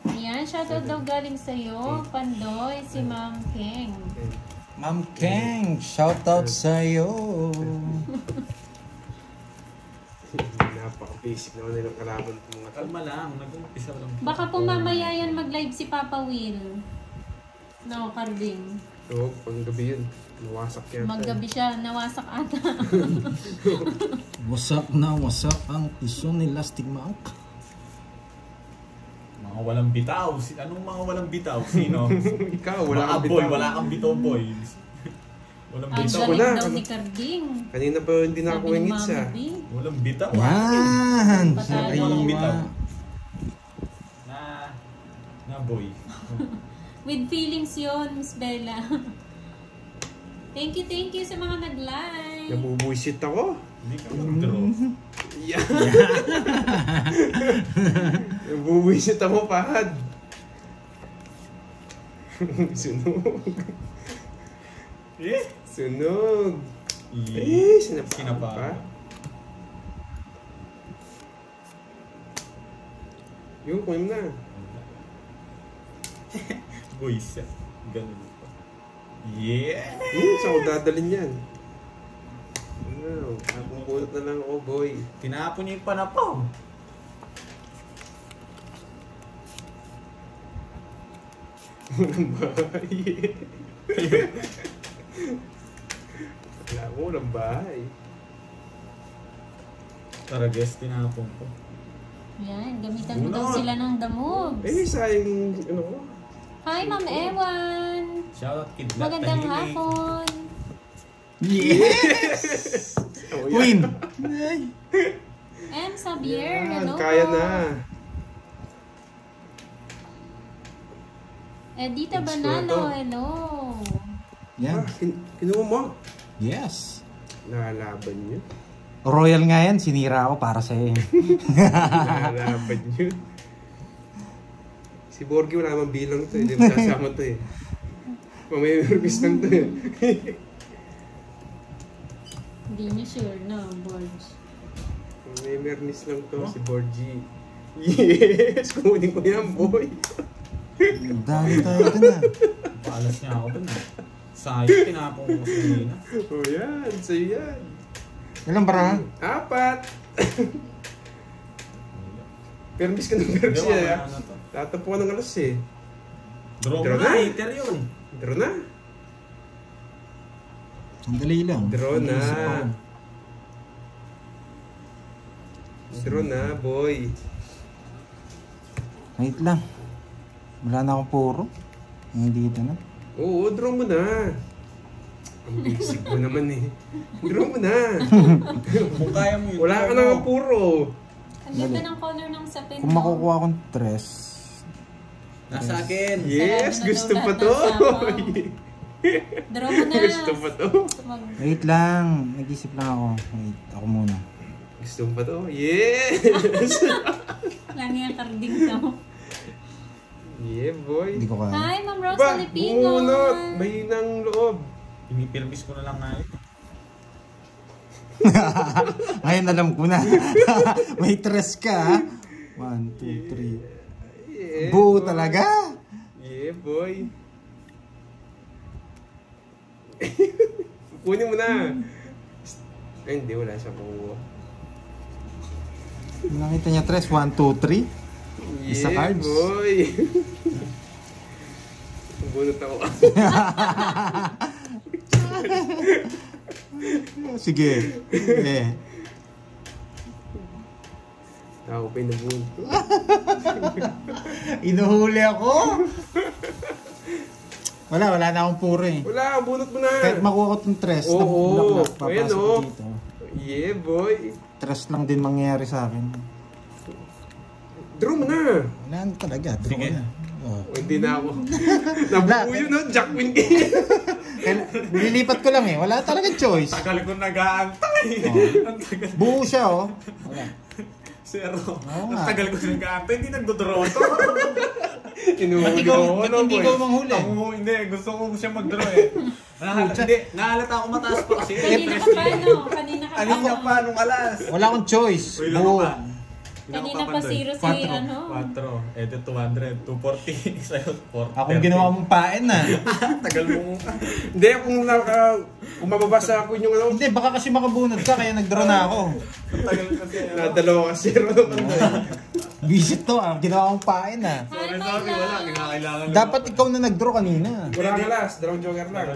Ayan, shoutout daw galing sa'yo, Pandoy, si Ma'am Keng. Ma'am Keng, shoutout sa'yo. Napaka-basic naman nilang kalaban ng mga Kalma lang, nag-umpisa lang. Baka po mamaya yan mag-live si Papa Will. No, Carding. Oo, panggabi yun. Nawasak yan. Maggabi siya, nawasak ata. Wasak ang piso ni Lastic Monk. Mga walang bitaw. Anong mga walang bitaw? Sino? Ikaw, wala kang boy, bitaw. wala kang bitaw, boy. Walang Ang bitaw. galing na. daw ni Carding. Kanina pa hindi na ako Sabi ni ingit Mama sa. B. Walang bitaw. Yan! Patay. Walang Sariwa. bitaw. Na boy. With feelings yun, Miss Bella. Thank you sa mga nag-like. Nabubuisit ako. Hindi ka mag-draw. Yeah. Nabubuisit ako, Pahad. Sunog. Sunog. Sinapa pa. Yung, kunin na. Boys. Ganun pa. Yeah! Saan ko dadalhin yan? Wow, kapupulot na lang ako, boy. Tinapon niya yung panapaw. Walang bahay. Wala ko, walang bahay. Tara guys, tinapon ko. Yan, gamitan mo daw sila ng damog. Eh, sayang, ano ko. Hi, Ma'am Ewan. Shoutout kidlat. Magandang hapon. Yes! Oh, Queen! M. Xavier, Yan, hello kaya po. na. Edita It's Banalo, to. hello. Yan. Kinuha mo. Yes. Nalaban nyo. Royal nga yan, sinira ako para sa'yo. Nalaban nyo. Si Borgie wala namang bilang to. Hindi mo sasama to eh. Mamaya release lang to eh. Hindi niya sure, no, Borge. May mernis lang to, si Borgie. Yes! Kunin ko yan, boy. Dami tayo dun ah. Paalas niya ako dun ah. Sayang, tinapon ko sa kanina. Oh yan, sa'yo yan. Ilan bara? 4. Permis ka ng permis Hindi, eh. mamaya na to. Tatapuan ng alas eh. Draw Draw mo na. na, hater yun. Draw na. Sandali lang. Draw na. Naisip ako. Draw na, boy. Wait lang. Wala na akong puro. Hindi dito na. Oo, draw mo na. Ang basic mo naman eh. Draw mo na. Kung kaya mo yun. Wala ka naman puro. Ang ganda ng color ng sapin. Kung makukuha akong tres. Nasa akin. Yes, Sarado na gusto daw pa lahat to. ng sapaw. Draw mo na. Gusto pa to. Wait lang. Nag-isip lang ako. Wait, ako muna. Gusto pa to. Yes! Langi ang Carding to. Yeah, boy. Hindi ko kaya. Hi, Ma'am Rose Ba, Filipino. bumunot. Mahinang loob. Pinipilmis ko na lang na ito. Ngayon alam ko na. May tres ka ha. 1, 2, 3. Yeah, Buo boy. talaga. Yeah, boy. Kunin mo na. Ay, hindi. Wala siya kukuha. Nakita niya tres. 1, 2, 3. Isa Yeah, cards. boy. Bunot ako. Sige. Eh. Ako pa yung nabunot ko. Inuhuli ako. Wala na akong puro eh. Wala, bunot mo na. Kahit makuha ko itong tres. Oo. Papasok Ayan, ko oh. dito. Yeah, boy. Tres lang din mangyayari sa akin. Draw mo na. Wala na talaga. Draw Sige. na. Oh. O, hindi na ako. Nabuo yun, no? Jack Win Nililipat ko lang eh. Wala talaga choice. Tagal ko nag-aantay. Oh. Ang tagal. Buo siya oh. Wala. Zero. Oo Ang nga. tagal ko nag-aantay. Hindi nagdodraw to. Ba't hindi boy? ko manghuli? Hindi, gusto ko siya mag-draw eh. Hindi, nahalata ako mataas pa kasi. Kanina ka pa, no? Kanina ka Kanina pa. pa, nung alas. Wala akong choice. Uy, lang Buo. pa. Kanina pa zero si Quattro. ano. 4, eto 200, 240, sa'yo 4. Akong ginawa mong pain na. Tagal mo. Hindi, kung mababasa ako yung ano, Hindi, baka kasi makabunod ka kaya nag-draw na ako. Tagal kasi. nadalawa ka zero nung ano. Visit to ah, ginawa mong pain na. Hi, my Sorry, wala. love. Kinakailangan. Dapat ikaw na nag-draw kanina. Wala ka last, dalawang joker lang.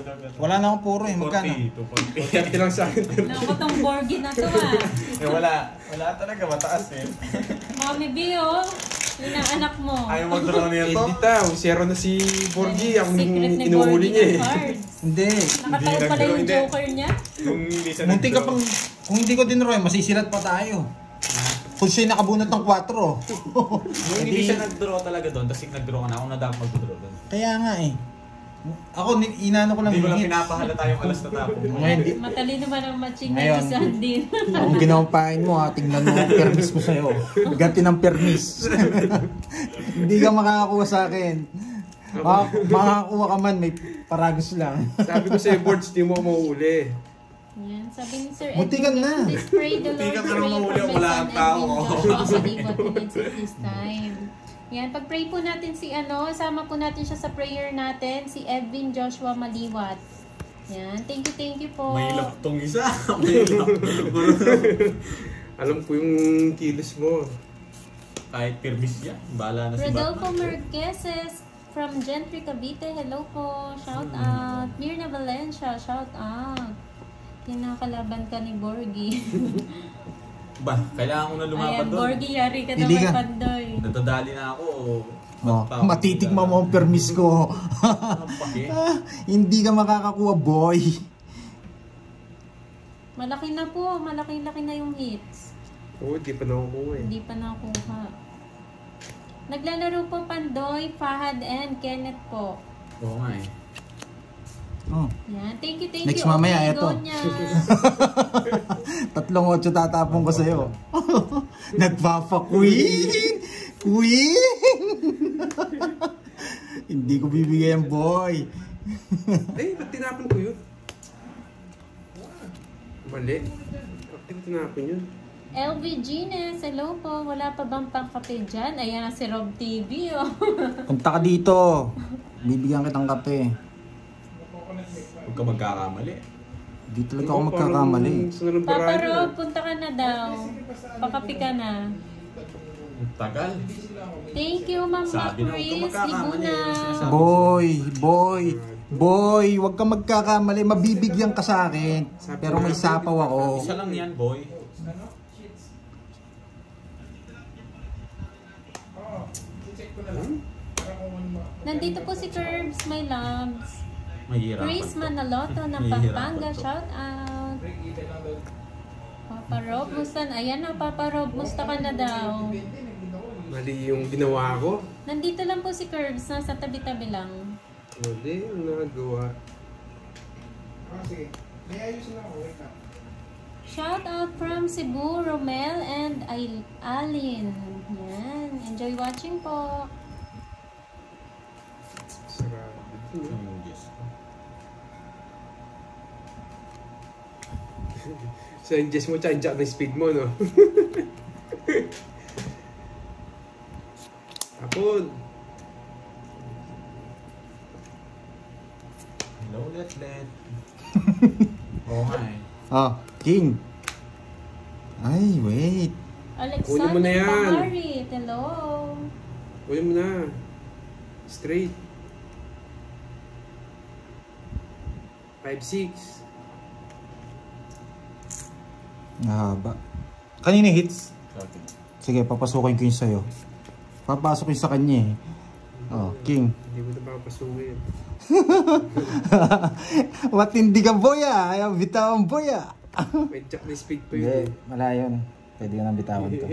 Wala na akong puro eh, magkano? 40, 240. 50 lang sa akin. Naku, tong Borgie na to ah. Eh wala. Wala talaga, mataas eh. Mommy B, oh. Yun ang anak mo. Ayaw mag-draw niya to. Hindi ta, zero na si Borgie. Ako Secret ni inuhuli Borgie niya ng eh. cards. Hindi. Nakatayo pala yung Hindi. joker niya. Kung hindi siya Munti ka nag-draw. pang, kung hindi ko dinroy, masisilat pa tayo. Kung siya'y nakabunot ng 4. Kung hindi siya nag-draw talaga doon, tapos nag-draw ka na, ako na dapat mag-draw doon. Kaya nga eh. Ako, inano ko lang Hindi ko lang hits. pinapahalata yung alas na tapong mo. Ngayon, di, Matalino ba ng matching na Ngayon. yung sandin? akong ginawang pain mo ha, tingnan mo ang permis ko sa'yo. Ganti ng permis. Hindi ka makakakuha sa akin. Makakakuha ka man, may paragos lang. Sabi ko sa'yo, boards, di mo mauuli. Yan, sabi ni Sir Muntikan na. Please pray the Lord Muntikan for na you mahuli for ang my wala son ang tao. Edwin Joshua Malibot minutes at this time. Yan, pag-pray po natin si sama po natin siya sa prayer natin, si Edwin Joshua Maliwat. Yan, thank you po. May lap tong isa. May lap. Alam ko yung kilos mo. Kahit permis yan, bahala na si Rodolfo Batman. Marqueses from Gentry, Cavite. Hello po. Shout out. Mirna Valencia, shout out. Kinakalaban ka ni Borgie. Ba, kailangan ko na lumaban Ayan, doon. Borgie, yari ka Hindi naman ka. pandoy. Natadali na ako. Oh, matitigma mo ang permis ko. Hindi ka makakakuha, boy. Malaki na po, malaki-laki na yung hits. Oo, di pa nakukuha eh. Hindi pa nakuha. Naglalaro po Pandoy, Fahad, and Kenneth po. Oo nga eh. Oh. Yan, thank you. Next mamaya, Okay, eto. Gonya. 3-8 tatapon ko sa'yo. Nagpapa-queen! Queen! Hindi ko bibigay ang boy. Eh, ba't tinapon ko yun? Mali. Ba't ko tinapon yun? LV Gines, hello po. Wala pa bang pangkape dyan? Ayan si Rob TV, oh. Punta ka dito. Bibigyan kitang kape. Huwag ka magkakamali. Di talaga ako magkakamali. Papa Rob, punta ka na daw. Pakape ka na. Ang tagal. Thank you, Ma'am Sabi na, huwag ka Chris magkakamali. Libuna. Boy, wag ka magkakamali. Mabibigyan ka sa akin. Pero may sapaw ako. Isa lang yan, boy. Nandito po si Curbs, my loves. Mahihirapan Chris to. Manaloto ng Mahihirapan Pampanga, to. shout out. Papa Rob, musta? Ayan na, Papa Rob, musta ka na daw? Mali yung ginawa ko. Nandito lang po si Curbs, nasa tabi-tabi lang. Mali yung nagawa. Shout out from Cebu, Romel and Alin. Yan, enjoy watching po. Sarado. Yung Diyos ko. So, yung Jess mo, tsanjak na speed mo, no? Tapon. Hello, Letlet. Oo nga eh. Ah, King. Ay, wait. Kunin mo Alexander na yan. Pamarit, hello. Kunin mo na. Straight. 5-6. Nahaba. Kanina hits. Sabi. Sige, papasukin ko yun sa'yo. Papasok yun sa kanya eh. Oh, King. Hindi mo na papasukin. Matindi ka boy ah. Ayaw bitawan boy ah. May jack na speed pa yun. Hindi, wala yun. Pwede ka nang bitawan to.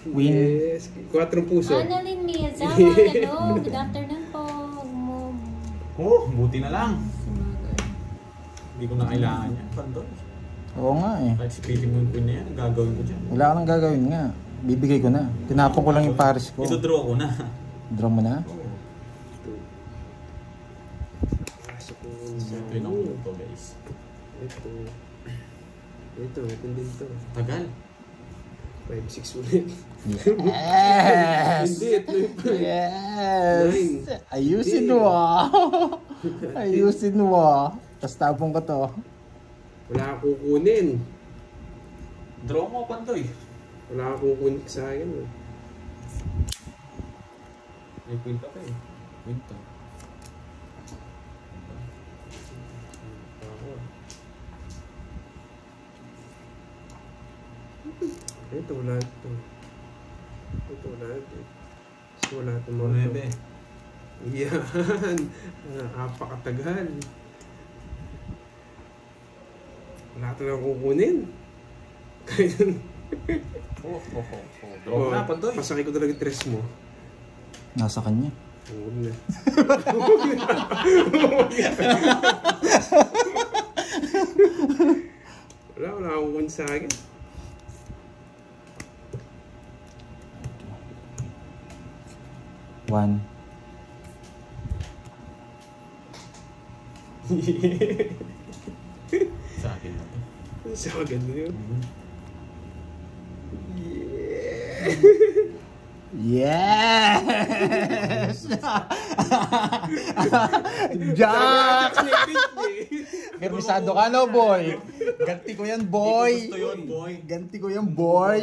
Win. Yes. 4 puso. Annalyn Miyazawa, hello. Good afternoon po. Oh, buti na lang. Hindi ko na kailangan yan. Pandoy. Oo nga eh. Kahit si Pretty Moon Queen na yan, gagawin ko dyan. Wala ka nang gagawin nga. Bibigay ko na. Tinapon ko lang yung pares ko. Ito-draw ko na. Draw mo na? Ito. Pasok ko sa... Ito yung nakuha to, guys. Ito. Ito din to. Tagal. 5-6 ulit. Yes! Hindi, ito yung Yes! Nine. Ayusin mo ah! Ayusin mo ah! Tapos tapong ko to. Wala akong kukunin. Draw mo, Pantoy. Wala akong kukunin sa akin. May kwinta pa eh. Kwinta. Ito, wala ito. Ito, wala ito. So, wala ito mga Nuebe. Yan. Apakatagal. Wala ito na kukunin. Kaya... Draw mo na, Pantoy. Pasakay ko talaga yung tres mo. Nasa kanya. Huwag na. Wala akong kukunin sa akin. One. Sa akin na to. Sa akin na yun. Yes! Jack! Permisado ka no, boy? Ganti ko yan, boy! Gusto yun, boy. Ganti ko yan, boy!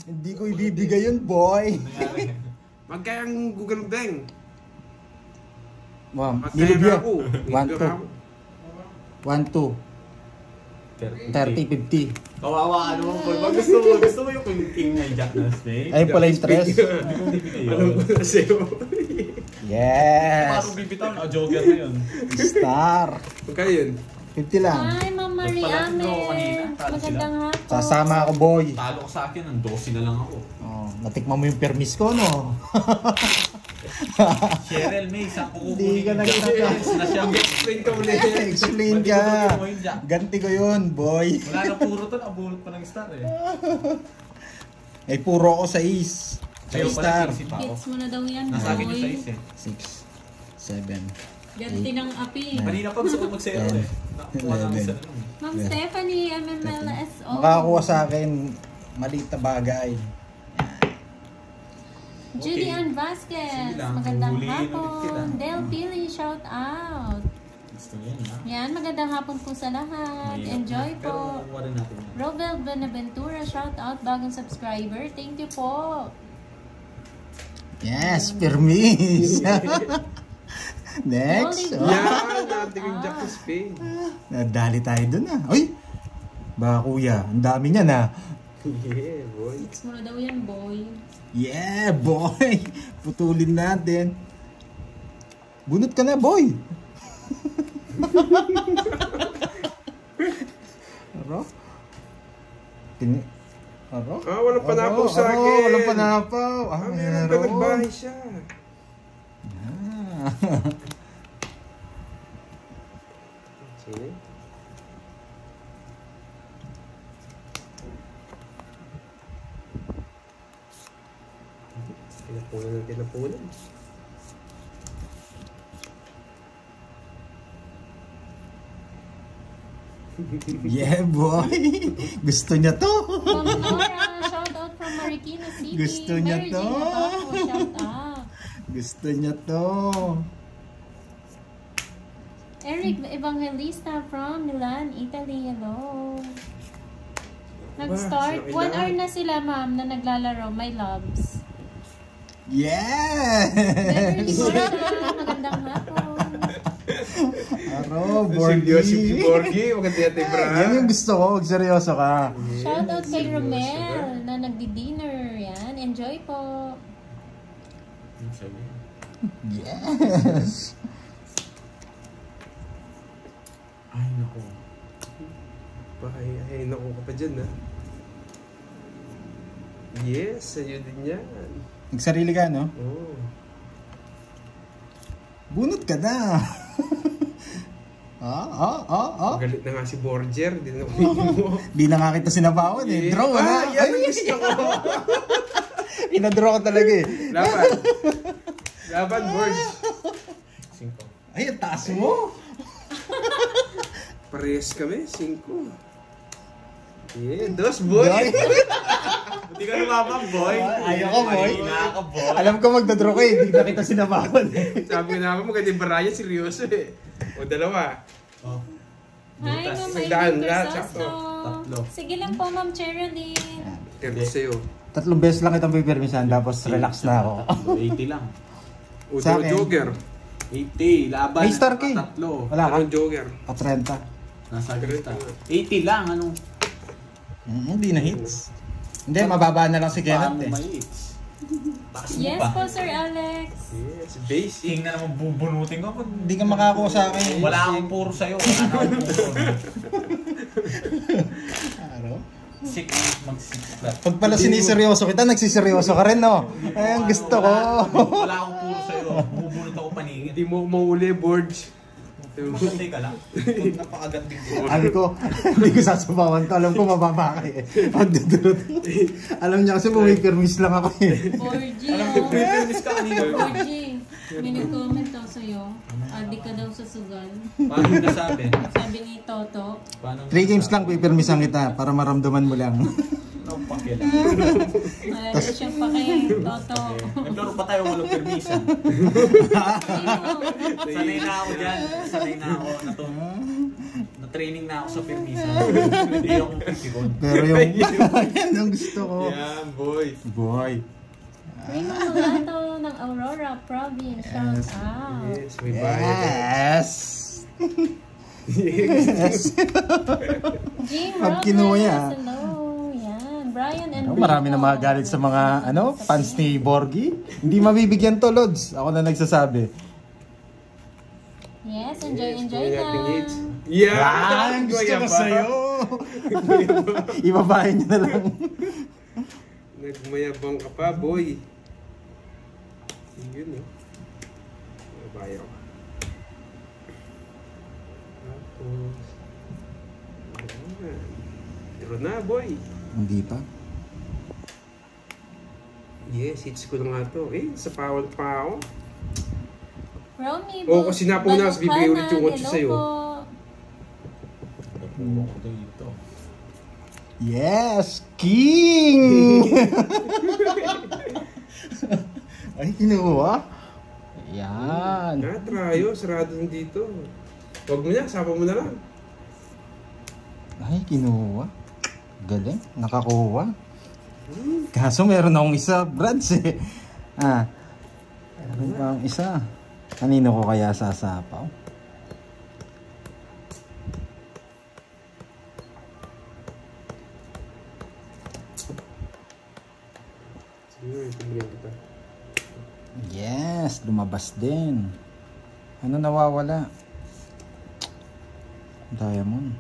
Hindi ko ibibigay yun, boy! Magkayang Google Bang. Wow, Magkaya nilibya. ako. 1, 2. 30, 50. Kawawa ka naman, Paul. Pag gusto mo yung king na jack na spade. Ayun pala yung stress. Alam ko na sa'yo. Yes! Parang bibitaw na, joker na yun. Star! Magkaya yun? 50 lang. Hi, Ma'am Marie Mas pala, no, kanina, Amen. talo Magandang hapon. Sasama ako, boy. Talo ko sa akin, ang 12 na lang ako. Oh, natikman mo yung permis ko, no? Cheryl May, saan ko Hindi ka kukunin na yung jack? kita- Na siyang Explain ka ulit. Explain Ba't ka. ito mo yung jack? Ganti ko yun, boy. Wala na puro to, nabulot pa ng star eh. Ay, puro ako sa is. Sa Sa'yo star. pala, isip ako. Gets mo na daw yan, Nasa akin yung boy. size eh. 6, 7. Ganti ng api. Kanina pa gusto ko mag-zero eh. Nakuha namin sa ano. Ma'am Stephanie, MMLSO. Makakuha sa akin, maliit na bagay. Judy Okay. Ann Vasquez, Sige lang, magandang huhulihin ulit kita. hapon. Del Pili, shout out. Gusto niya yun ha. Yan, magandang hapon po sa lahat. Enjoy Pero po. makukuha rin natin yan. Robel Benaventura, shout out, bagong subscriber. Thank you po. Yes, permis. Next. Holy Oh. Yan, natin yung Jack of Spade. Nadali tayo dun ah. Uy! Baka kuya, ang dami niyan ah. Yeah, boy. Gets mo na daw yan, boy. Yeah, boy! Putulin natin. Bunot ka na, boy! Aro? Aro? Ah, walang panapaw sa akin. Walang panapaw. Ah, Ah, meron ka meron. nagbahay siya. Ah. Sige. Tinapunan ng tinapunan. Yeah, boy! Gusto niya to! Ma'am Nora, shout out from Marikina City. Gusto niya Mary to. Jane Abaco, shout out. Gusto niya to! Eric Evangelista from Milan, Italy. Hello. Nag-start. Wow, 1 hour na sila, ma'am, na naglalaro. My loves. Beverly Yes! Marta, magandang hapon. Aro, Seryoso si Borgie! Borgie. Maganda yan, bra. Yan yung gusto ko, seryoso ka. Shout out kay Romel na nagdi-dinner. Yan, enjoy po. Yes! Ay, naku. Ay, naku ka pa dyan, ha? Yes, sa'yo din yan. Nagsarili ka, no? Oh. Bunot ka na! Galit na nga si Borger. Di na mo. Di na nga kita sinabawan eh. Draw na. Yan ang gusto ko. Inadraw ko talaga eh. Laban, Borge. 5. Ay, ang taas mo. Parehas kami, 5. Yeah, 2, boy. Hindi ka lumabang, boy. Ayaw ko, boy. Mahina ka, boy. Alam ko magdadraw ka eh. Di na kita sinabawan eh. Sabi ko naman, magandang baraya, seryoso eh. O, 2. Oh. Hi, Butas. Ma'am Isang daan Irene lahat, Crisosto. Tatlo. Sige lang po, Ma'am Cheryline. Terno sa'yo. 3 beses lang kitang pipirmisan tapos relax na ako. 80 lang. O, Sa akin. Joker. 80. Laban. May star key. Tatlo. Wala ka? Anong Joker? O 30. Nasa kita. 80 lang. Ano? Hindi na hits. Hindi, mababa na lang si Kenneth Paano eh. ma-hits? Taas mo Yes pa. po, Sir Alex. Yes, basic. King na naman bubunutin ko. Hindi ka makakuha sa akin. Wala akong puro sa'yo. Wala na akong puro. Araw. 6 mag-6 flat. Pag pala siniseryoso kita, nagsiseryoso ka rin, no? Ay, ang gusto ko. Wala akong puro sa'yo. Bubunot ako paningin. Hindi mo mauli, Borge. Magantay ka lang. Huwag napakagat din ko. Sabi ko, hindi ko sasabawan to. Alam ko mababa ka eh. Pagdudurot. Alam niya kasi bumipirmis lang ako eh. 4G. Alam ko, pre-finish ka kanina. 4G. May nag-comment daw sa'yo. Adik ka daw sa sugal. Paano yung nasabi? Sabi ni Toto. Paano 3 games lang pipirmisan kita para maramdaman mo lang. Anong pakila? Wala na siyang pake, Toto. Naglaro pa tayo walang permission. Sanay na ako dyan. Sanay na ako. Na-training na ako sa permission. Hindi ako pipikon. Pero yung, yan ang gusto ko. Yeah, boy. Boy. Raymond Mulato ng Aurora Province. Shout out. Yes, may bayad. Yes! Yes! Jim Pag kinuha Robles, niya. hello. Yan. Brian and Marami na mga galit sa mga fans ni Borgie. Hindi mabibigyan to, Lods. Ako na nagsasabi. Yes, enjoy May nating hits. lang. Yeah! Yan! Gusto Kuya ko pa. sa'yo! Ibabahin niyo na lang. Nagmayabang ka pa, boy. Yun, no? Mabayaw ka. Tapos... Pero na, boy. Hindi pa. Yes, hits ko na nga to. Eh, sa pawal pa ako. Romy, Oo, kasi napunas, bibigay ulit yung 8 sa'yo. Napuno ko dito. Yes! King! Ay, kinuha? Yan. Trayo, sarado na dito. Huwag mo na, sapa mo na lang. Ay, kinuha. Galing. Nakakuha. Kaso meron akong isa, Brads eh. Meron pa akong isa. Kanino ko kaya sasapaw? Sige, tumigyan kita. Yes, lumabas din. Ano nawawala? Diamond.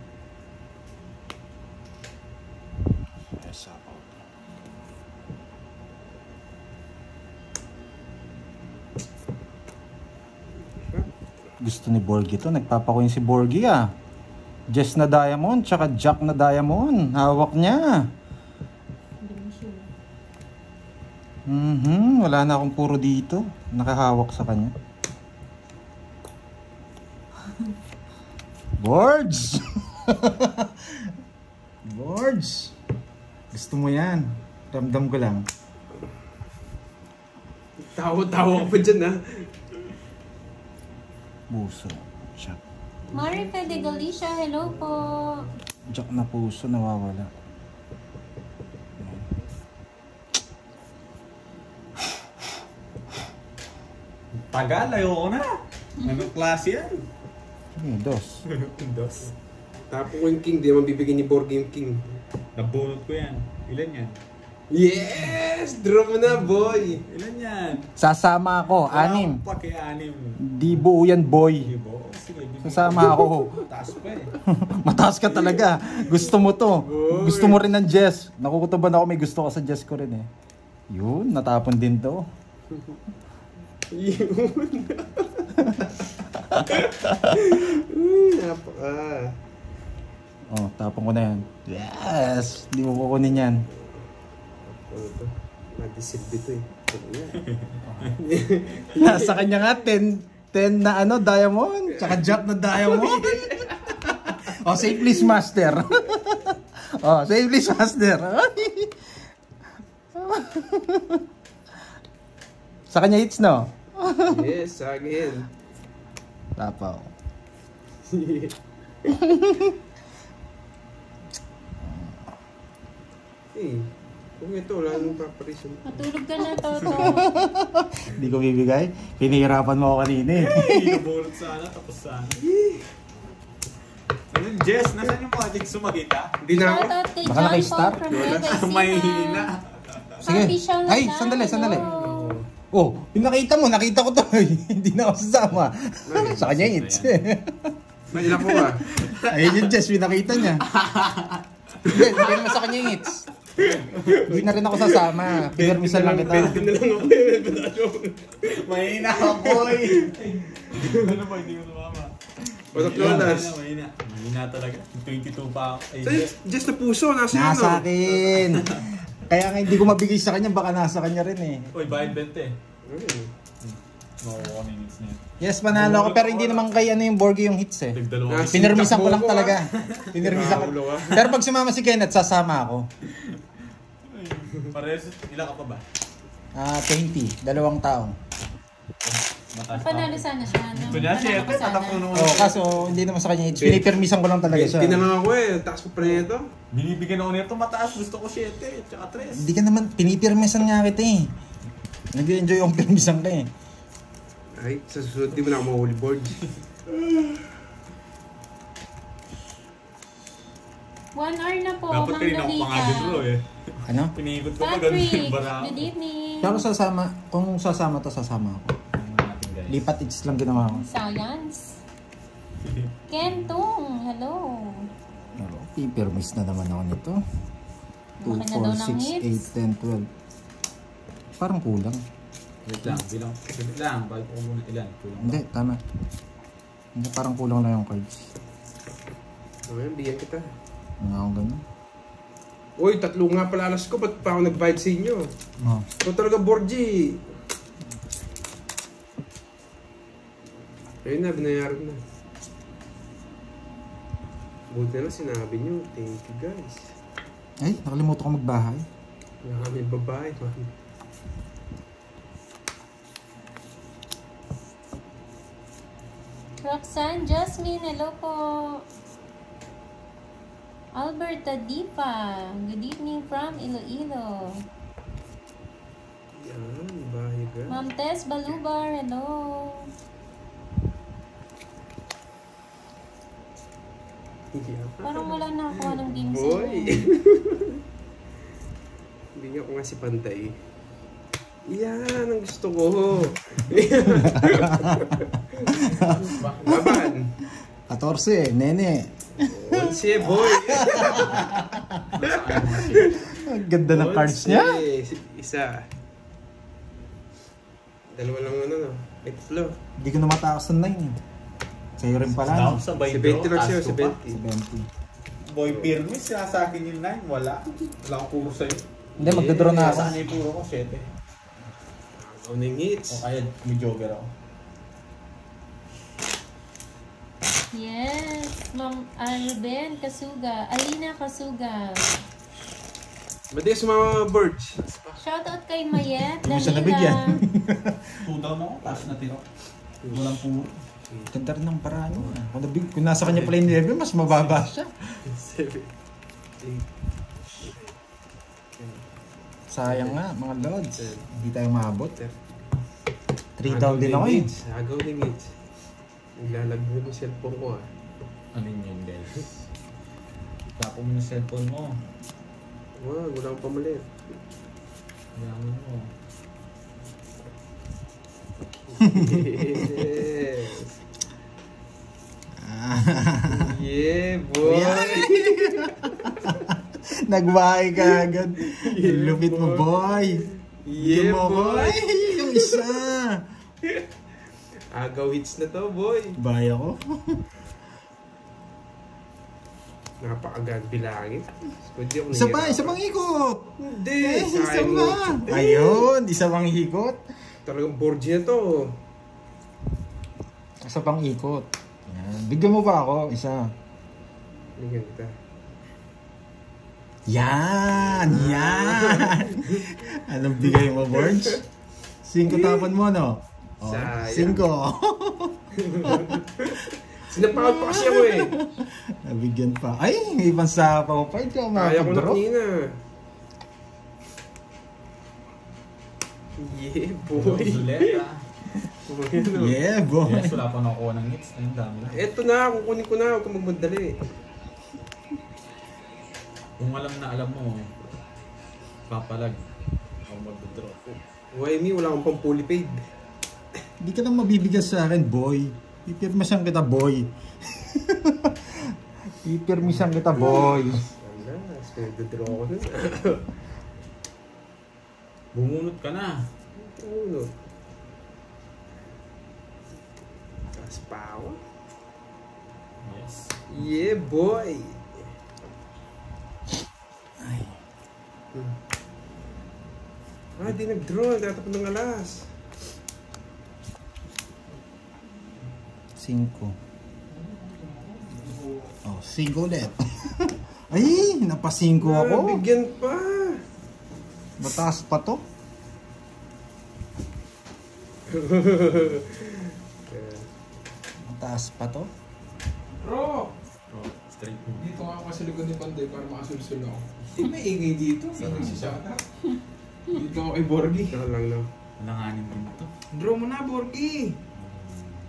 Yes, ako. Gusto ni Borgie to. Nagpapakuin si Borgie ah. Jess na diamond, tsaka Jack na diamond. Hawak niya. Wala na akong puro dito. Nakahawak sa kanya. Boards! Boards! Gusto mo yan. Ramdam ko lang. Tawa-tawa ka pa dyan, ha? Puso. Jack. Marife de Galicia, hello po. Jack na puso, nawawala. Tagal, ayoko na. Anong klase yan? Dos. Dos. Tapo ko yung king, di naman bibigyan ni Borgie yung king. Nabunot ko yan. Ilan yan? Yes! Draw mo na, boy! Ilan yan? Sasama ako, 6. Paki-anim. Di buo yan, boy. Ibo. Sige, bibigyan Sasama ako. Taas pa eh. Mataas ka talaga. Gusto mo to. Boy. Gusto mo rin ng Jess. Nakukutuban ako, may gusto ka sa Jess ko rin eh. Yun, natapon din to. Yun. Napaka. Oh, tapon ko na yan. Yes! Hindi mo kukunin yan. Ano to? Nadisip dito eh. Nasa kanya nga 10 na ano, diamond. Tsaka jack na diamond. Oh, say please master. Oh, say please master. Sa kanya hits, no? Yes, sa akin. Tapaw. Kung ito, wala nang preparation. Matulog ka na, Toto. Hindi ko bibigay. Pinahirapan mo ako kanina eh. Hinabulot sana, tapos sana. Ano, Jess, nasan yung mga tigs sumakita? Hindi na ako. Shoutout kay Baka John naka-star? Paul from Nueva Ecija. May hina. Sige. Happy siya na Ay, lang. sandali. Hello. Oh, pinakita mo, nakita ko to. Hindi na ako sasama. Sa kanya hits. May ilan ko ba? Ayun yung Jess, pinakita niya. Hindi naman sa kanya hits. Hindi na rin ako sasama. Pinirmisan lang kita. Pwede na lang ako eh. May hina ka, boy. Ano ba, hindi mo sumama? Wasak lolas. Mahina. Mahina talaga. 22 pa ako. Ay, Sa'yo, just na puso. Nasa yun, Nasa no? akin. Kaya nga hindi ko mabigay sa kanya, baka nasa kanya rin eh. Uy, bayad 20 eh. Hmm. Makukuha na yung hits niya. Yes, panalo ako, pero hindi naman kay ano yung Borgie yung hits eh. Tigdalawa. Nas- Pinirmisan ko lang Takbo ko, talaga. Pinirmisan ko. Nakaulo ka. Pero pag sumama si Kenneth, sasama ako. Parehas, ilan ka pa ba? 20, 2 taong. Mataas Panalo sana siya. No? Ito niya, Panalo ka 7, sana. tatakbo naman. Oh, kaso hindi naman sa kanya hits. Pinipirmisan ko lang talaga siya. Hindi na lang ako eh. Taas ko pa na ito. Binibigyan ako nito mataas. Gusto ko 7, tsaka 3. Hindi ka naman, pinipirmisan nga kita eh. Nag-enjoy yung pirmisan ka eh. Ay, sa susunod di mo na ako mahuli board. 1 hour na po, Dapat Mang kanina ako Dalita. pangadin eh. Ano? Piniikot ko pa ganun Patrick, yung bara. good evening. Pero sasama, kung sasama to, sasama ako. Lipat hits lang ginawa ko. Science. Kentong, hello. Pipirmis na naman ako nito. 2, Laki na daw ng 4, 6, hits. 8, 10, 12. Parang kulang. Wait lang, bilang. Wait lang, bakit ko muna ilan? Kulang ba? Hindi, tama. Hindi, parang kulang lang yung cards. Ayan, bigyan kita. Nga ako ganun. Uy, 3 nga pala alas ko. Ba't pa ako nag-bite sa inyo? Oh. Ito talaga, Borgie. Ayun na, binayaran na. Buti na lang sinabi nyo. Thank you, guys. Ay, nakalimutan ko magbahay. Wala kami babae, man. Roxanne Jasmine, hello po. Alberta Dipa, good evening from Iloilo. Yan, bahay ka. Ma'am Tess Balubar, hello. Yan. Parang wala na ako ng game sa Boy! inyo. Bigyan ko nga si Pantay. Yan, ang gusto ko. Laban. 14, nene. 11, boy. Ang ganda ng cards niya. 11, isa. Dalawa lang ano, no? Flow. Hindi ko na matakas ng 9. Sa'yo rin pala. Down No? sa by 70 lang sa'yo, 70. 70. Boy, Pirmis, sa akin yung 9. Wala. Wala akong puro sa'yo. Hindi, magdodraw na ako. Sa kanya yung puro ko, 7. Owning hits. O kaya may jogger ako. Yes, Ma'am Alben Kasuga, Alina Kasuga. Ba't di sumama mga birds? Shoutout kay Mayet, Hindi mo siya nabigyan. Dalila. 2 down ako, taas na tiro. Walang puro. Ganda rin ng paraan mo. Kung nasa kanya pala yung level, mas mababa siya. 7, 8, Sayang nga, mga lods. Hindi tayo maabot. 3 Agaw down din ako eh. Agaw ng hits. Naglalag na yung cellphone ko ah. Ano yun, guys? Tapo mo yung cellphone mo. Wag, wala akong pamalit. Yaman mo. Yes. Yeah, boy. Nagbahay ka agad. Lupit mo, boy. Yeah, Mo, boy. Yung isa. Agaw hits na to, boy. Baya ko. Napakagad bilangin. Hindi ako Isa pa, nahihirapan. isa pang ikot. Hindi, Isa sayang mo. pa. Ayun, isa pang ikot. Talagang Borgie na to. Isa pang ikot. Yan. Bigyan mo pa ako, isa. Bigyan kita. Yan! Anong bigay mo, Borge? 5 tapan mo, no? Oh, Sayang. 5. Sinapakot pa kasi ako eh. Nabigyan pa. Ay, may bansa pa ko. Pwede ka Kaya ko na makapag-draw. kanina. Yeah, boy. Zuleta. Yeah, boy. Yes, wala pa nakukuha ng hits. Ayun, dami lang. Eto na, kukunin ko na. Huwag kang magmadali. Kung alam mo, papalag. Ako mag-draw. Why me? Wala akong pang fully paid. Hindi ka lang mabibigyan sa akin, boy. Pipirmisan kita, boy. Pipirmisan kita, boy. Wala, sinagdadraw ko na. Bumunot ka na. Uno. Taas pa ako. Yes. Yeah, boy. Ay. Ah, di nag-draw. Tatapon ng alas. 5. Oh, 5 ulit. Ay, napa-5 ako. Ah, bigyan pa. Mataas pa to. Mataas pa to. Bro! Oh, straight mo. Dito nga ako sa likod ni Panday para makasulsul ako. May ingay dito. Saan nagsisata? Dito ako kay Borgie. Ikaw lang na. Langanin din to. Draw mo na, Borgie!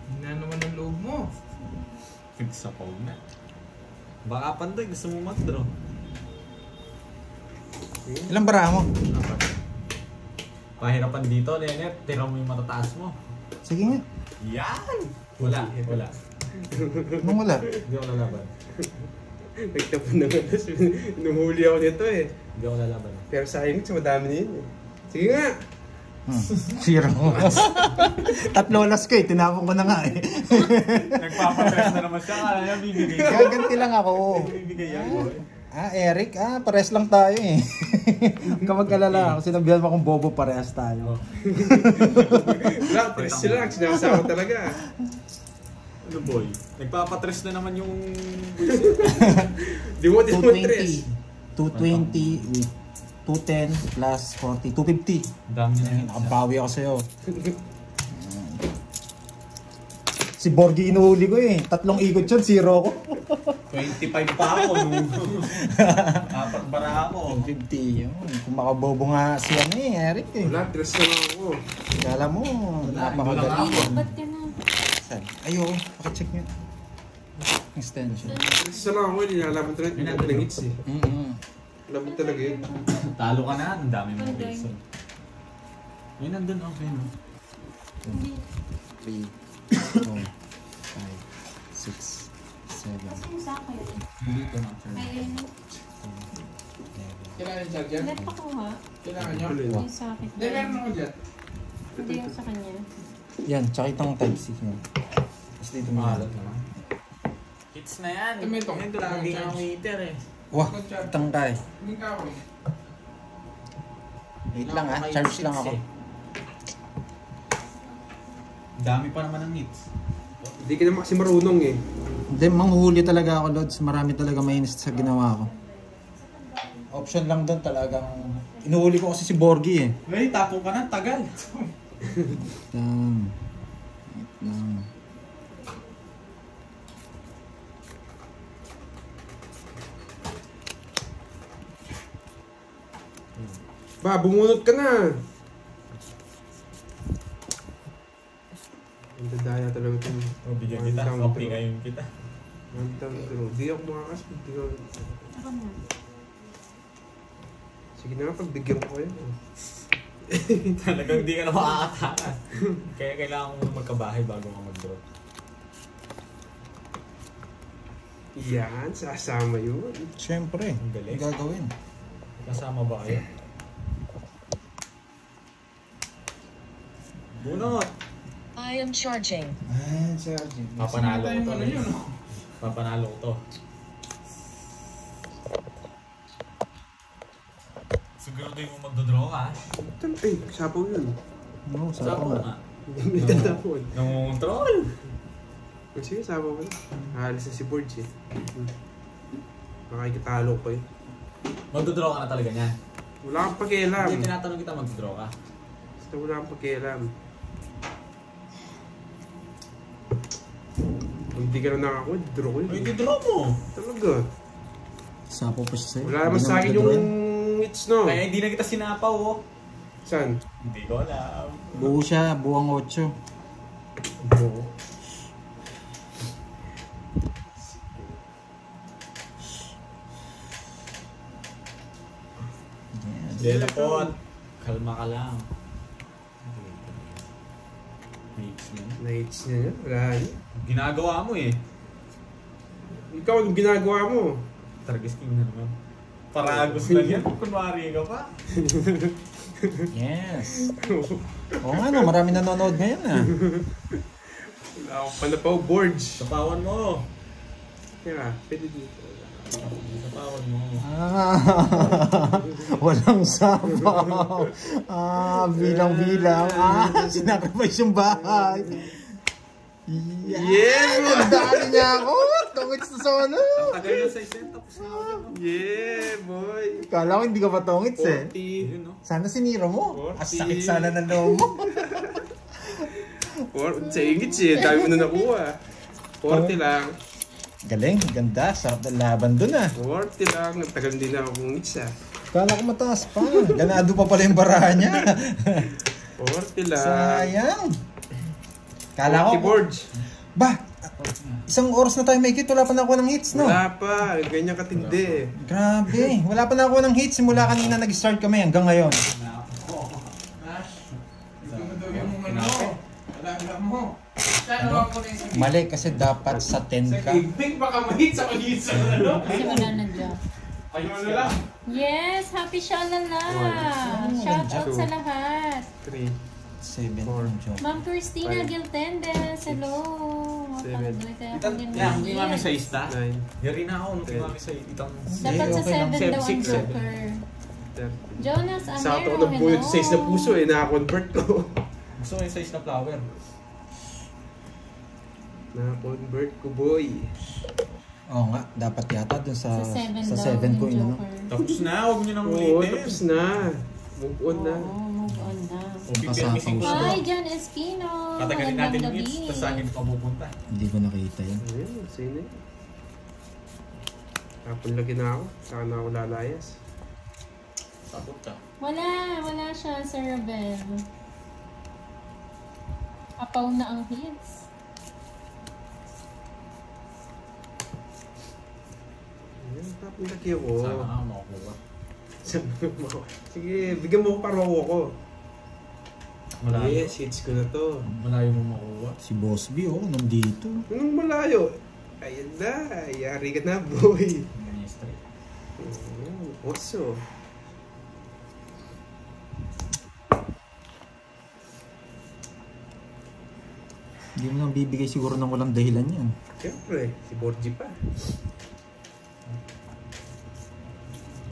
Hina naman ang loob mo. Nagsapaw na. Baka Panday, gusto mo mag-draw. Ilang bara mo? Apat. Pahirapan dito, Leonard. Tira mo yung matataas mo. Sige nga. Yan! Wala. Anong wala? Hindi ako lalaban. Nagtapon ng alas. Inuhuli ako nito eh. Hindi ako lalaban. Pero sayang sa madami na yun eh. Sige nga. 0. 3 oras ko eh. Tinapon ko na nga eh. Nagpapapress na naman siya. Kaya niya bibigay. Gaganti lang ako. Bibigay yan, boy. Ah, Eric, pares lang tayo eh. Huwag ka mag-alala. Kung sinabihan mo akong bobo, parehas tayo. Wala, tres sila. Sinasama talaga. Ano, boy? Nagpapatress na naman yung... Di mo, di mo tres. 220 with 210 plus 40, 250. Dami na yun. Nakabawi ako sa'yo. Si Borgie inuhuli ko eh. 3 ikot yun, 0 ko. 25 pa ako nung... Apat bara ako. 150 yun. Kung makabobo nga si Eric eh. Wala, tres na lang ako. Kala mo, Wala, napakagaling. wala Ba't ka na? Saan? Ayo, pakicheck nyo. Extension. Tres na lang ako. Nilalaban talaga. Hindi ng hits eh. Labot talaga yun. Talo ka na. Ang dami mong Panday. reason. Yun, nandun okay, no? Hindi. 3, 4, 5, 6, 7, Kasi yung sa akin. Hindi ko na. Ay, Kailangan yung charger? Let pa kuha. Kailangan nyo? Yung sa akin. Hindi, meron ako dyan. Hindi yung sa kanya. Yan, tsaka itong type C niya. Tapos dito mo. Mahalat naman. Hits na yan. Eh, may itong- Ito lagi ang heater eh. Wah, itang kay. Hindi ka ako eh. Wait lang charge lang ako. Dami pa naman ng hits. Hindi ka naman kasi marunong eh. Hindi, manghuhuli talaga ako, Lods. Marami talaga mainis sa ginawa ko. Option lang doon talagang... Inuhuli ko kasi si Borgie eh. Wait, tapong ka na. Tagal. Wait lang. Ba, bumunot ka na. Ang dadaya talaga ito. O, bigyan kita. Okay ngayon kita. Di ako makakas. Ako na. Sige na, pagbigyan ko kayo. Talagang di ka na makakataka. Kaya kailangan mo magkabahay bago ka mag-draw. Yan, sasama yun. Siyempre. Ang galing. Ang gagawin. Kasama ba kayo? Bunot! I am charging. Ay, Sergeant. Papanalo ko to. Ano yun? Papanalo ko to. Siguro din mo magdodraw ka. Ay, sapaw yun. No, Sapo sapo nga. nga. May tatapon. Nangungontrol. Sige, sapaw ko na. Halis na si Borge eh. Makikitalo ko eh. Magdodraw ka na talaga niyan. Wala kang pakialam. Hindi, tinatanong kita magdodraw ka. Basta wala kang pakialam. Kung hindi ka na nakakuha, draw ko yun. Ay, dodraw mo. Talaga. Sapo pa siya sa'yo. Wala naman Hindi sa akin naman yung dadrawin. hits, no? Kaya hindi na kita sinapaw, oh. Saan? Hindi ko alam. Buo siya, buwang 8. Oo. Lelapot. Kalma ka lang. Mix mo. Na-hits niya yan. Wala niya. Ginagawa mo eh. Ikaw, anong ginagawa mo? Targas king na naman. Paragos lang yan. Kunwari ka pa. Yes. Oo nga no, marami nanonood ngayon ah. Wala akong panapaw, Borge. Sapawan mo. Kaya, pwede dito. Sapawan mo. Walang sapaw. Bilang-bilang. Sinacrifice yung bahay. Yeah! Dali niya ako. Tungits na solo. Ang tagal na sa isent, tapos na ako dyan. Yeah, boy! Kala ko hindi ka pa tungits eh. 40. Yun, no? Sana sinira mo. 40. Ang sakit sana ng loob mo. Sa ingits eh. Dami mo na nakuha. 40 lang. Galing, ganda. Sarap ng laban dun ah. 40 lang. Nagtagal din na akong ngits ah. Kala ko mataas pa. Ganado pa pala yung baraha niya. 40 lang. Sayang. Kala 40 ko. Borge. Bah, isang oras na tayo may hit. Wala pa na ako ng hits, no? Wala pa. Ganyan katindi. Grabe. Wala pa na ako ng hits. Simula kanina nag-start kami hanggang ngayon. Dumudugin mo man mo. Alaga mo. Saan ako na yung Mali kasi dapat sa 10 ka. Ibig baka mahit sa kagit sa ano. Kasi wala na dyan. Ayun na lang. Yes! Happy Shalala! Shout out sa lahat. 3. 7 joke. Ma'am Christina Five. Giltendes, hello! Seven. Mapagod tayo Itan, kung yan, hindi mami sa ganun. ista. 9. Yari na ako, nung mami sa itang... Dapat sa Okay lang. 7 daw ang Six, joker. 30. Jonas Sa ako Amero, ng bunod hello! sa size na puso eh. Naka-convert ko. Gusto ko yung size na flower. Naka-convert ko, boy. Oo nga, dapat yata dun sa Sa 7 sa daw 7 ang ko inano. joker. Tapos na, huwag nyo nang Oo, ulitin. tapos na. Move on na. Oo, move on na. O, pipirmisin ko Kasapaw siya. Hi, John Espino! Patagalin natin yung hits, gabi. tapos saan hindi pa pupunta. Hindi ko nakita yun. Ayun, sa'yo na yun. Hapon lagi na ako. Saka na ako lalayas. Sabot ka. Wala siya, Sir Rabel. Apaw na ang hits. Ayun, hapon lagi ako. Sana nga makakuha. Sige, bigyan mo ko para makuha ko. Malayo. Yes, hits ko na to. Malayo mo makuha. Si Boss B, oh, nandito. Anong malayo? Ayan na, yari ka na, boy. Ministry. Oso. Hindi mo nang bibigay siguro ng walang dahilan yan. Siyempre, si Borgie pa.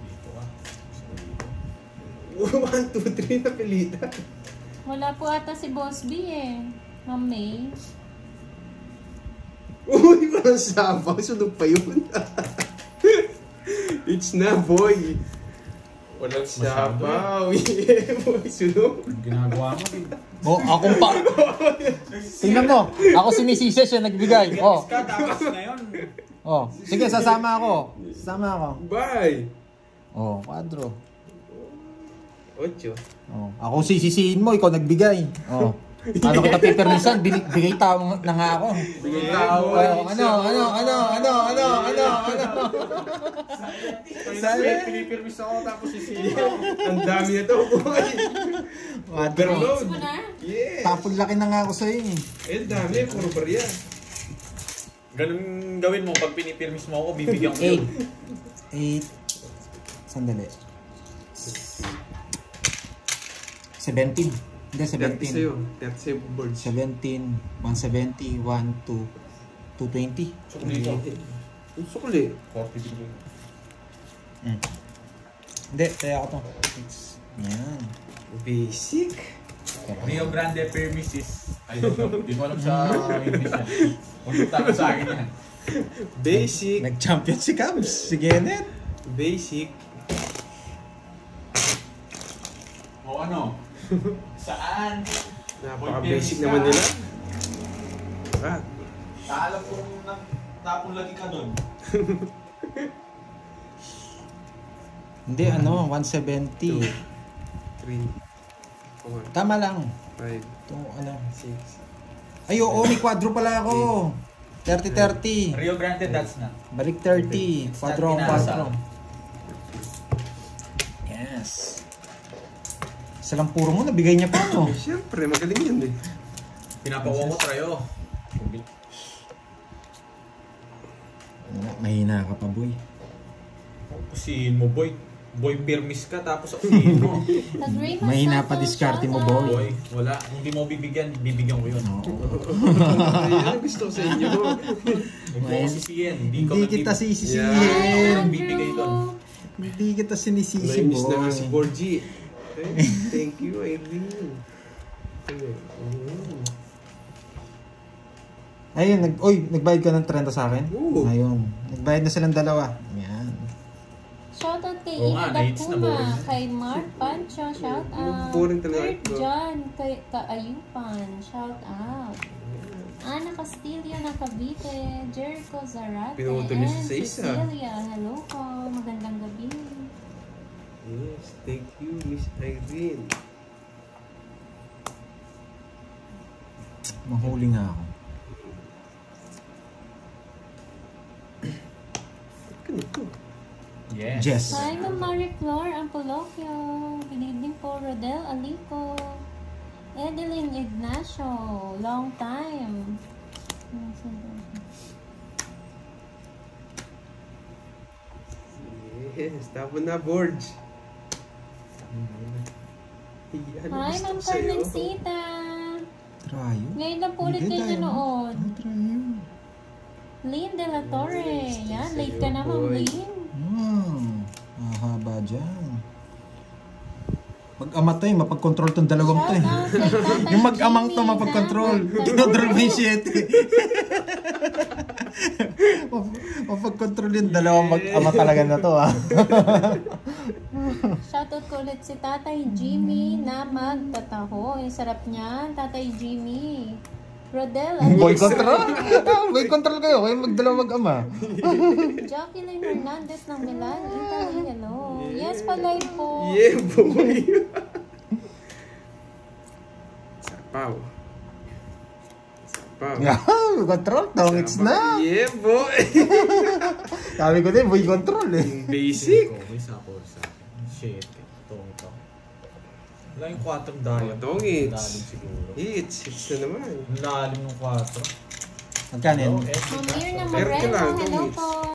Dito ka. 1, 2, 3 na pilita. Wala po ata si Boss B eh. Ma'am May. Uy, walang sabaw. Sunog pa yun. It's na, boy. Walang sabaw. Yeah, boy. Sunog. Ang ginagawa mo, din. Oh, akong pa. Tingnan mo. Ako sinisisi siya nagbigay. Oh. Ka, tapos ngayon. Oh. Sige, sasama ako. Sasama ako. Bye. Oh, kwadro. 8. Oh. Ako sisisihin mo, ikaw nagbigay. Oh. Ano kita pipirmisan? Bigay tao na nga ako. Bigay tao. Oh, ano? Pinipirmis ako tapos sisiyaw. Ang dami na to, boy. Kwadro. Overload. Hits mo na? Yeah. Tapos laki na nga ako sa'yo eh. Eh, ang dami. Puro barya. Ganun gawin mo, pag pinipirmis mo ako, bibigyan ko yun. 8. Sandali. 17. Hindi, 30 sa'yo. 17. 30 sa'yo, board. 17, 170, 1, 2, 220. Sukli ito. Yung sukli. 40 degree. Hindi, kaya ako to. Yan. Basic. Rio Grande Permisis. I don't know. Di ko alam sa English yan. Punta ka sa akin yan. Basic. Nag-champion si Cubs, si Kenneth. Basic. O ano? Saan? Napaka-basic naman nila. Ah, Alam kong tapon lagi ka doon. Hindi, 170. 3, 4, Tama lang. 5, Ito, 6. Ay, oo, may quadro pala ako. 30-30. Rio Grande, that's na. Balik 30. Quadro ang Pinasa. quadro. Yes. Isa lang puro mo, nabigay niya pa ako. Siyempre, magaling yan eh. Pinapakuha ko trayo. Mahina ka pa, boy. Kusin mo, boy. Boy, permis ka, tapos ako mo. Mahina pa diskarte mo, boy. Boy, wala. Kung di mo bibigyan ko yun. Yan ang gusto ko sa inyo. Huwag mo ko sisiyan. Hindi kita Yeah. sisisihin. bibigay doon. Hindi kita sinisisi, Nainis na nga si boy. Borgie. Thank you, Irene. Ayun, nagbayad ka ng 30 sa akin? Oo. Ayun. Nagbayad na silang dalawa. Yan. Shoutout kay Oo nga, Ina nights na Dakuma, boring. kay Mark Pancho, shoutout. Boring talaga Kurt ito. John, kay Kaayupan, shoutout. Ana Castillo na Cavite, Jericho Zarate, Pinutol niya siya sa isa. Cecilia, hello po, magandang gabi. Yes, thank you, Miss Irene. Mahuli nga ako. Ganito. Yes. Jess. Hi, Ma'am Marie Flor Ampolocchio. Good evening po, Rodel Alico. Edeline Ignacio, long time. Yes, tapon na, Borge. Ano Hi, gusto Ma'am ko sa'yo? Carmencita. Trayo? Ngayon lang po ulit Hindi kayo tayo. nanood. Trayo. Lynn De La Torre. Yan, late ka na, Ma'am boy. Lynn. Mahaba dyan. Mag-ama to mapag-control tong dalawang to Shout out kay Tatay Yung mag-amang to Jimmy mapag-control. na- Dinodrol mo yung 7. Mapag-control yung dalawang mag-ama talaga na to Shoutout ko ulit si Tatay Jimmy na magtataho. Yung sarap niya, Tatay Jimmy. Rodel, Boy control. Boy control kayo. Kayo magdalawa mag-ama. Jacqueline Hernandez ng Milan, Italy. Hello. Yes, palay po. Yeah, boy. Sapaw. Sapaw. Control. Tongits na. Yeah, boy. Sabi ko din, boy control eh. Basic. May sako sa akin. Shit. Ito. Wala yung 4 daya. Tongits. Lalim siguro. Hits na naman. Lalim ng 4. Magkano yun? Mamir na Pero Moreno. kailangan Hello tongits. po.